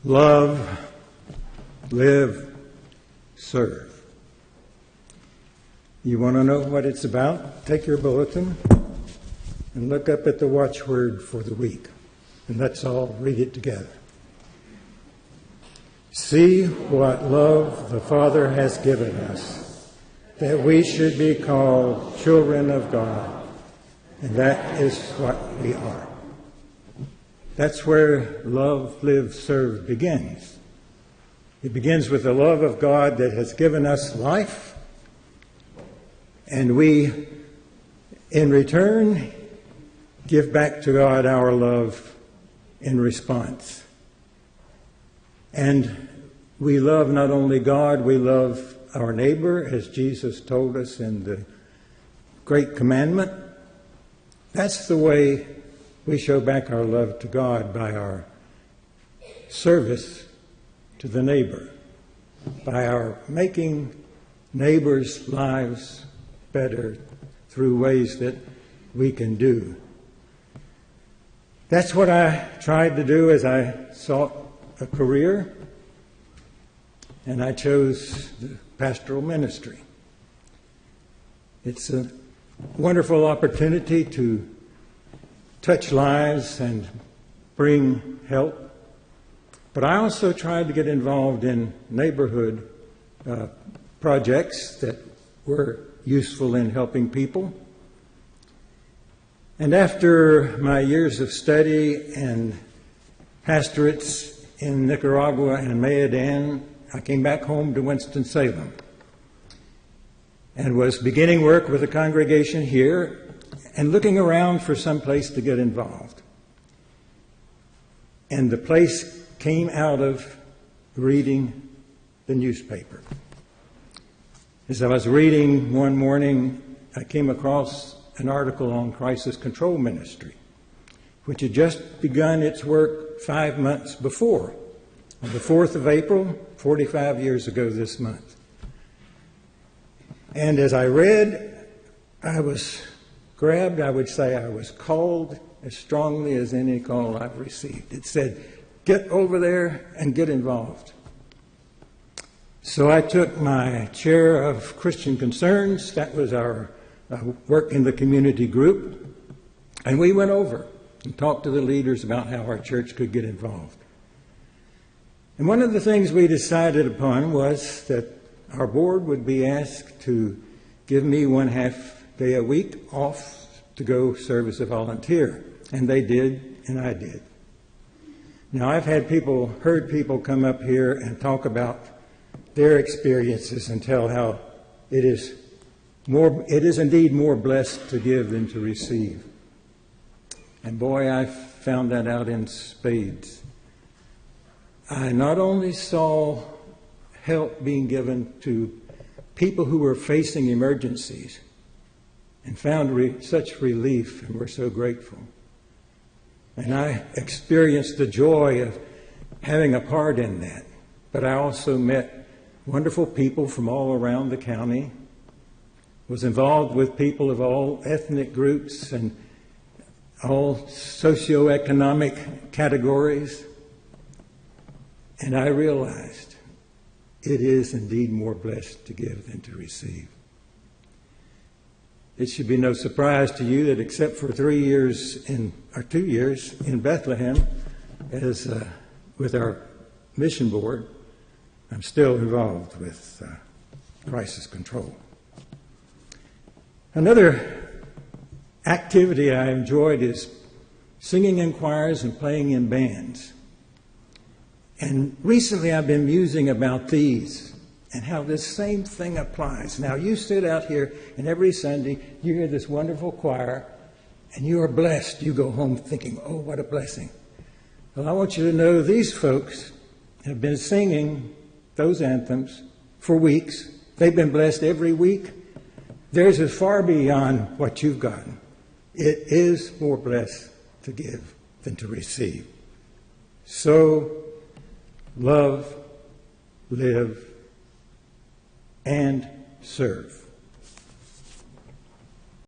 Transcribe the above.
Love, live, serve. You want to know what it's about? Take your bulletin and look up at the watchword for the week. And let's all read it together. See what love the Father has given us, that we should be called children of God. And that is what we are. That's where love, live, serve begins. It begins with the love of God that has given us life, and we, in return, give back to God our love in response. And we love not only God, we love our neighbor, as Jesus told us in the Great Commandment. That's the way we show back our love to God, by our service to the neighbor, by our making neighbors' lives better through ways that we can do. That's what I tried to do as I sought a career, and I chose the pastoral ministry. It's a wonderful opportunity to touch lives and bring help. But I also tried to get involved in neighborhood projects that were useful in helping people. And after my years of study and pastorates in Nicaragua and Mayadan, I came back home to Winston-Salem and was beginning work with a congregation here and looking around for some place to get involved. And the place came out of reading the newspaper. As I was reading one morning, I came across an article on crisis control ministry, which had just begun its work 5 months before, on the 4th of April, 45 years ago this month. And as I read, I was grabbed, I would say I was called as strongly as any call I've received. It said, get over there and get involved. So I took my chair of Christian concerns, that was our work in the community group, and we went over and talked to the leaders about how our church could get involved. And one of the things we decided upon was that our board would be asked to give me 1/2 day a week off to go serve as a volunteer. And they did, and I did. Now, I've heard people come up here and talk about their experiences and tell how it is indeed more blessed to give than to receive. And boy, I found that out in spades. I not only saw help being given to people who were facing emergencies, and found such relief, and we're so grateful. And I experienced the joy of having a part in that. But I also met wonderful people from all around the county, was involved with people of all ethnic groups and all socioeconomic categories. And I realized it is indeed more blessed to give than to receive. It should be no surprise to you that except for 2 years in Bethlehem with our mission board, I'm still involved with crisis control. Another activity I enjoyed is singing in choirs and playing in bands. And recently I've been musing about these and how this same thing applies. Now, you sit out here, and every Sunday you hear this wonderful choir, and you are blessed. You go home thinking, oh, what a blessing. Well, I want you to know these folks have been singing those anthems for weeks. They've been blessed every week. Theirs is far beyond what you've gotten. It is more blessed to give than to receive. So, love, live, and serve.